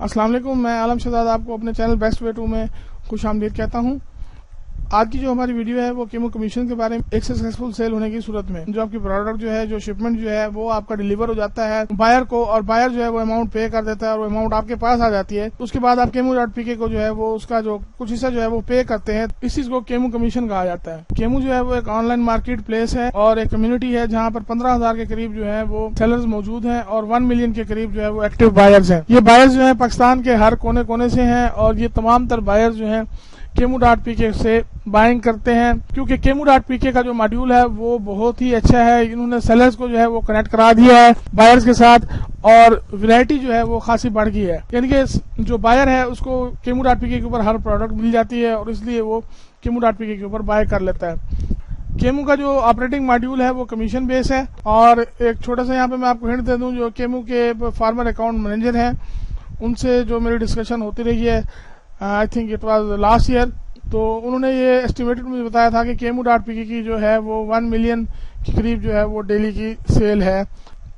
السلام علیکم، میں عالم شہزاد آپ کو اپنے چینل بیسٹ وے ٹو میں خوش آمدید کہتا ہوں۔ آج کی جو ہماری ویڈیو ہے وہ کیمو کمیشن کے بارے میں ایک سکسیسفل سیل ہونے کی صورت میں جو آپ کی پروڈکٹ جو ہے جو شپمنٹ جو ہے وہ آپ کا ڈیلیور ہو جاتا ہے بائر کو، اور بائر جو ہے وہ اماؤنٹ پے کر دیتا ہے اور وہ اماؤنٹ آپ کے پاس آ جاتی ہے۔ اس کے بعد آپ Kemu.pk کو جو ہے وہ اس کا جو کچھ حصہ جو ہے وہ پے کرتے ہیں، اس چیز کو کیمو کمیشن کہا جاتا ہے۔ کیمو جو ہے وہ ایک آن لائن مارکیٹ پلیس ہے اور ایک کمیونٹی ہے جہاں پر 15,000 کے قریب جو ہے وہ سیلرز موجود ہیں اور 1 ملین کے قریب جو ہے وہ ایکٹیو بائرز ہیں۔ یہ بائرز جو ہیں پاکستان کے ہر کونے کونے سے ہیں اور یہ تمام تر بائرز جو ہیں Kemu.pk سے بائنگ کرتے ہیں، کیونکہ Kemu.pk کا جو ماڈیول ہے وہ بہت ہی اچھا ہے۔ انہوں نے سیلرز کو جو ہے وہ کنیکٹ کرا دیا ہے بائرز کے ساتھ اور ویرائٹی جو ہے وہ خاصی بڑھ گئی ہے، یعنی کہ جو بائر ہے اس کو Kemu.pk کے اوپر ہر پروڈکٹ مل جاتی ہے اور اس لیے وہ Kemu.pk کے اوپر بائی کر لیتا ہے۔ کیمو کا جو آپریٹنگ ماڈیول ہے وہ کمیشن بیس ہے، اور ایک چھوٹا سا یہاں پہ میں آپ کو ہنٹ دے دوں، جو کیمو کے فارمر اکاؤنٹ مینیجر ہیں ان سے جو میری ڈسکشن ہوتی رہی ہے، I think it was last year, تو انہوں نے یہ ایسٹیمیٹڈ مجھے بتایا تھا کہ Kemu.pk کی جو ہے وہ 1 ملین کے قریب جو ہے وہ ڈیلی کی سیل ہے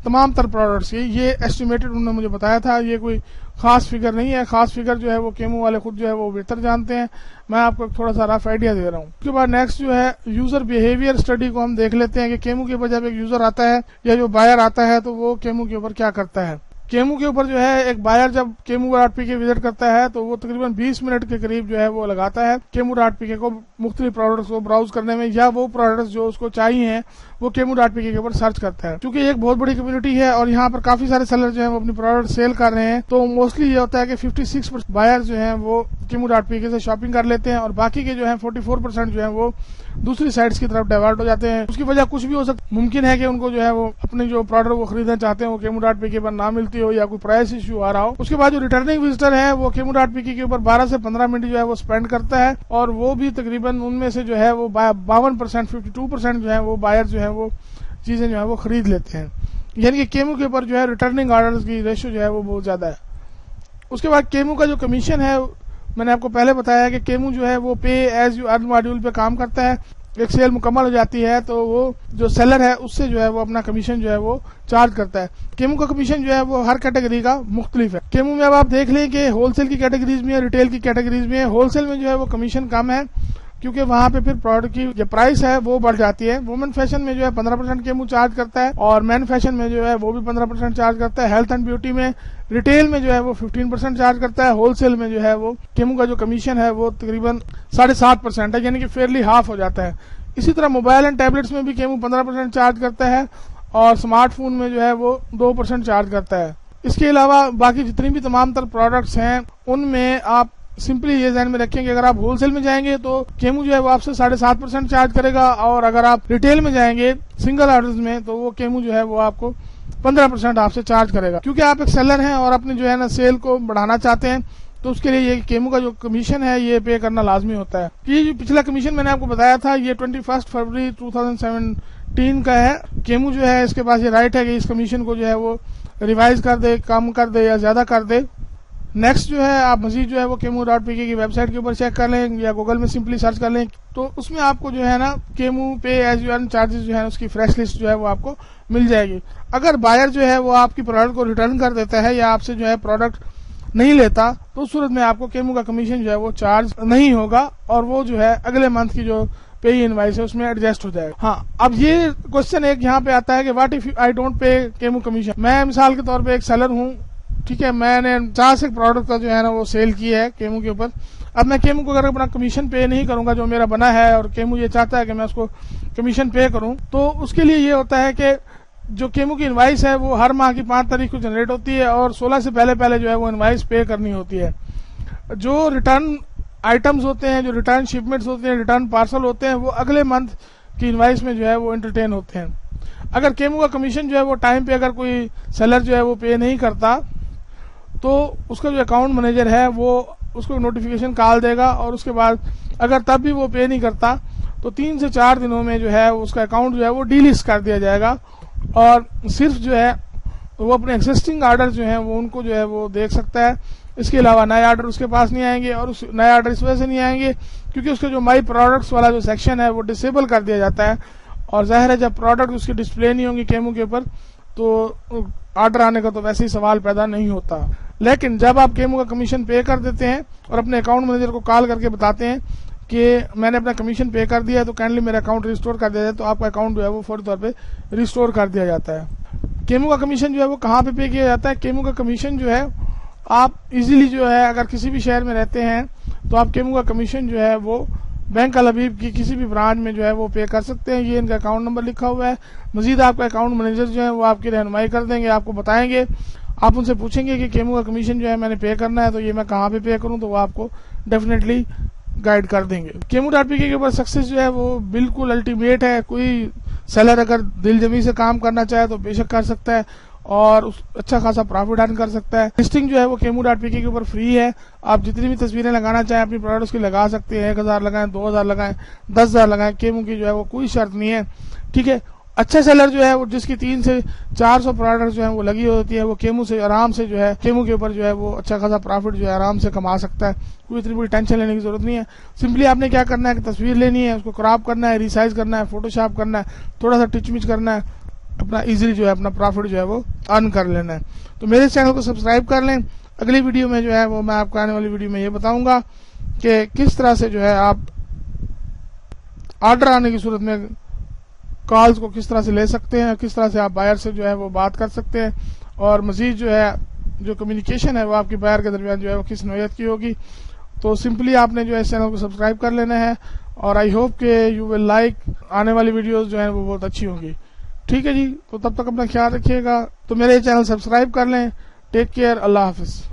تمام تر پروڈکٹس کی۔ یہ ایسٹیمیٹڈ انہوں نے مجھے بتایا تھا، یہ کوئی خاص فگر نہیں ہے۔ خاص فگر جو ہے وہ کیمو والے خود جو ہے وہ بہتر جانتے ہیں، میں آپ کو تھوڑا سا رف آئیڈیا دے رہا ہوں۔ اس کے بعد نیکسٹ جو ہے یوزر بیہیویئر اسٹڈی کو ہم دیکھ لیتے ہیں کہ کیمو کے اوپر جب ایک یوزر آتا ہے یا جو بائر آتا ہے تو وہ کیمو کے اوپر کیا کرتا ہے۔ کیمو کے اوپر جو ہے ایک بائر جب Kemu.pk وزٹ کرتا ہے تو وہ تقریباً 20 منٹ کے قریب جو ہے وہ لگاتا ہے Kemu.pk کو مختلف پروڈکٹس کو براؤز کرنے میں، یا وہ پروڈکٹس جو اس کو چاہیے ہیں وہ Kemu.pk کے اوپر سرچ کرتا ہے۔ کیونکہ ایک بہت بڑی کمیونٹی ہے اور یہاں پر کافی سارے سیلر جو ہیں وہ اپنی پروڈکٹ سیل کر رہے ہیں، تو موسٹلی یہ ہوتا ہے کہ 56% بائر جو ہیں وہ Kemu.pk سے شاپنگ کر لیتے ہیں اور باقی کے جو ہیں 44% جو ہیں وہ دوسری سائٹس کی طرف ڈائیورٹ ہو جاتے ہیں۔ اس کی وجہ کچھ بھی ہو سکتی، ممکن ہے کہ ان کو جو ہے وہ اپنی جو پروڈکٹ وہ خریدنا چاہتے ہیں وہ Kemu.pk پر نہ ملتی ہو یا کوئی پرائس ایشو آ رہا ہو۔ اس کے بعد جو ریٹرننگ وزٹر ہے وہ Kemu.pk کے اوپر 12 سے 15 منٹ جو ہے وہ سپینڈ کرتا ہے، اور وہ بھی تقریباً ان میں سے جو ہے وہ 52% 52% جو ہے وہ بائر جو ہے وہ چیزیں جو ہے وہ خرید لیتے ہیں، یعنی کہ کیمو کے اوپر جو ہے ریٹرننگ آرڈرز کی ریشو جو ہے وہ بہت زیادہ ہے۔ اس کے بعد کیمو کا جو کمیشن ہے، میں نے آپ کو پہلے بتایا کہ کیمو جو ہے وہ pay as you earn module پہ کام کرتا ہے۔ ایک سیل مکمل ہو جاتی ہے تو وہ جو سیلر ہے اس سے جو ہے وہ اپنا کمیشن جو ہے وہ چارج کرتا ہے۔ کیمو کا کمیشن جو ہے وہ ہر کیٹیگری کا مختلف ہے۔ کیمو میں اب آپ دیکھ لیں کہ ہول سیل کی کیٹیگریز میں ہے، ریٹیل کی کیٹیگریز میں ہے۔ ہول سیل میں جو ہے وہ کمیشن کم ہے کیونکہ وہاں پہ پھر پروڈکٹ کی جو پرائس ہے وہ بڑھ جاتی ہے۔ وومن فیشن میں جو ہے 15% کیمو چارج کرتا ہے اور مین فیشن میں جو ہے وہ بھی 15% چارج کرتا ہے۔ ہیلتھ اینڈ بیوٹی میں ریٹیل میں جو ہے وہ 15% چارج کرتا ہے۔ ہول سیل میں جو ہے وہ کیمو کا جو کمیشن ہے وہ تقریباً 7.5% ہے، یعنی کہ فیئرلی ہاف ہو جاتا ہے۔ اسی طرح موبائل اینڈ ٹیبلٹس میں بھی کیمو 15% چارج کرتا ہے اور اسمارٹ فون میں جو ہے وہ 2% چارج کرتا ہے۔ اس کے علاوہ باقی جتنی بھی تمام تر پروڈکٹس ہیں ان میں آپ سمپلی یہ ذہن میں رکھیں کہ اگر آپ ہول سیل میں جائیں گے تو کیمو جو ہے وہ آپ سے 7.5% چارج کرے گا، اور اگر آپ ریٹیل میں جائیں گے سنگل آرڈرز میں تو وہ کیمو جو ہے وہ آپ کو 15% آپ سے چارج کرے گا۔ کیونکہ آپ ایک سیلر ہیں اور اپنے جو ہے نا سیل کو بڑھانا چاہتے ہیں تو اس کے لیے یہ کیمو کا جو کمیشن ہے یہ پے کرنا لازمی ہوتا ہے۔ یہ جو پچھلا کمیشن میں نے آپ کو بتایا تھا یہ 21 فروری 2017 کا ہے۔ کیمو جو ہے اس کے پاس یہ رائٹ ہے کہ اس کمیشن کو جو ہے وہ ریوائز کر دے، کم کر دے یا زیادہ کر دے۔ نیکسٹ جو ہے آپ مزید جو ہے وہ Kemu.pk کی ویب سائٹ کے اوپر چیک کر لیں یا گوگل میں سمپلی سرچ کر لیں تو اس میں آپ کو جو ہے نا chemo pay as you earn charges جو ہے اس کی فریش لسٹ جو ہے وہ آپ کو مل جائے گی۔ اگر بائر جو ہے وہ آپ کی پروڈکٹ کو ریٹرن کر دیتا ہے یا آپ سے جو ہے پروڈکٹ نہیں لیتا تو اس صورت میں آپ کو کیمو کا کمیشن جو ہے وہ چارج نہیں ہوگا اور وہ جو ہے اگلے منتھ کی جو پے انوائس ہے اس میں ایڈجسٹ ہو جائے گا۔ ہاں، اب یہ کوشچن ایک یہاں پہ آتا ہے کہ what if I don't pay chemo commission. میں مثال کے طور پہ ایک سیلر ہوں، ٹھیک ہے، میں نے 50 ایک پروڈکٹ کا جو ہے نا وہ سیل کی ہے کیمو کے اوپر۔ اب میں کیمو کو اگر اپنا کمیشن پے نہیں کروں گا جو میرا بنا ہے اور کیمو یہ چاہتا ہے کہ میں اس کو کمیشن پے کروں، تو اس کے لیے یہ ہوتا ہے کہ جو کیمو کی انوائس ہے وہ ہر ماہ کی 5 تاریخ کو جنریٹ ہوتی ہے اور 16 سے پہلے جو ہے وہ انوائس پے کرنی ہوتی ہے۔ جو ریٹرن آئٹمز ہوتے ہیں، جو ریٹرن شپمنٹس ہوتے ہیں، ریٹرن پارسل ہوتے ہیں، وہ اگلے منتھ کی انوائس میں جو ہے وہ انٹرٹین ہوتے ہیں۔ اگر کیمو کا کمیشن جو ہے وہ ٹائم پہ اگر کوئی سیلر جو ہے وہ پے نہیں کرتا تو اس کا جو اکاؤنٹ مینیجر ہے وہ اس کو نوٹیفیکیشن کال دے گا، اور اس کے بعد اگر تب بھی وہ پے نہیں کرتا تو 3 سے 4 دنوں میں جو ہے اس کا اکاؤنٹ جو ہے وہ ڈی لسٹ کر دیا جائے گا، اور صرف جو ہے وہ اپنے ایگزسٹنگ آرڈر جو ہیں وہ ان کو جو ہے وہ دیکھ سکتا ہے۔ اس کے علاوہ نئے آرڈر اس کے پاس نہیں آئیں گے، اور اس نئے آرڈر اس وجہ سے نہیں آئیں گے کیونکہ اس کا جو مائی پروڈکٹس والا جو سیکشن ہے وہ ڈسیبل کر دیا جاتا ہے، اور ظاہر ہے جب پروڈکٹ اس کی ڈسپلے نہیں ہوں گی کیمو کے اوپر تو آرڈر آنے کا تو ویسے ہی سوال پیدا نہیں ہوتا۔ لیکن جب آپ کیمو کا کمیشن پے کر دیتے ہیں اور اپنے اکاؤنٹ مینیجر کو کال کر کے بتاتے ہیں کہ میں نے اپنا کمیشن پے کر دیا ہے تو کائنڈلی میرا اکاؤنٹ ریسٹور کر دیا جائے، تو آپ کا اکاؤنٹ جو ہے وہ فوری طور پہ ریسٹور کر دیا جاتا ہے۔ کیمو کا کمیشن جو ہے وہ کہاں پہ پے کیا جاتا ہے؟ کیمو کا کمیشن جو ہے آپ ایزیلی جو ہے اگر کسی بھی شہر میں رہتے ہیں تو آپ کیمو کا کمیشن جو ہے وہ بینک الحبیب کی کسی بھی برانچ میں جو ہے وہ پے کر سکتے ہیں۔ یہ ان کا اکاؤنٹ نمبر لکھا ہوا ہے۔ مزید آپ کا اکاؤنٹ مینیجر جو ہے وہ آپ کی رہنمائی کر دیں گے، آپ کو بتائیں گے، آپ ان سے پوچھیں گے کہ کیمو کا کمیشن جو ہے میں نے پے کرنا ہے تو یہ میں کہاں پہ پے کروں، تو وہ آپ کو ڈیفینیٹلی گائیڈ کر دیں گے۔ Kemu.pk کے اوپر سکسیس جو ہے وہ بالکل الٹیمیٹ ہے۔ کوئی سیلر اگر دل جمی سے کام کرنا چاہے تو بے شک کر سکتا ہے اور اچھا خاصا پروفٹ ارن کر سکتا ہے۔ لسٹنگ جو ہے وہ Kemu.pk کے اوپر فری ہے۔ آپ جتنی بھی تصویریں لگانا چاہیں اپنی پروڈکٹس کی لگا سکتے ہیں، 1000 لگائیں، 2000 لگائیں، 10,000 لگائیں، کیمو کی جو ہے وہ کوئی شرط نہیں ہے، ٹھیک ہے۔ اچھا سیلر جو ہے وہ جس کی 300 سے 400 پروڈکٹس جو ہیں وہ لگی ہوتی ہے، وہ کیمو سے آرام سے جو ہے کیمو کے اوپر جو ہے وہ اچھا خاصا پروفٹ جو ہے آرام سے کما سکتا ہے۔ کوئی اتنی بڑی ٹینشن لینے کی ضرورت نہیں ہے۔ سمپلی آپ نے کیا کرنا ہے کہ تصویر لینی ہے، اس کو کراپ کرنا ہے، ریسائز کرنا ہے، فوٹو شاپ کرنا ہے، تھوڑا سا ٹچ مچ کرنا ہے، اپنا ایزیلی جو ہے اپنا پروفٹ جو ہے وہ ارن کر لینا ہے۔ تو میرے چینل کو سبسکرائب کر لیں۔ اگلی ویڈیو میں جو ہے وہ میں آپ کو آنے والی ویڈیو میں یہ بتاؤں گا کہ کس طرح سے جو ہے آپ آرڈر آنے کی صورت میں کالز کو کس طرح سے لے سکتے ہیں، کس طرح سے آپ بائر سے جو ہے وہ بات کر سکتے ہیں، اور مزید جو ہے جو کمیونیکیشن ہے وہ آپ کی بائر کے درمیان جو ہے وہ کس نوعیت کی ہوگی۔ تو سمپلی آپ نے جو ہے اس چینل کو سبسکرائب کر لینا ہے، اور آئی ہوپ کہ یو ول لائک، آنے والی ویڈیوز جو ہیں وہ بہت اچھی ہوں گی، ٹھیک ہے جی۔ تو تب تک اپنا خیال رکھیے گا، تو میرے چینل سبسکرائب کر لیں۔ ٹیک کیئر، اللہ حافظ۔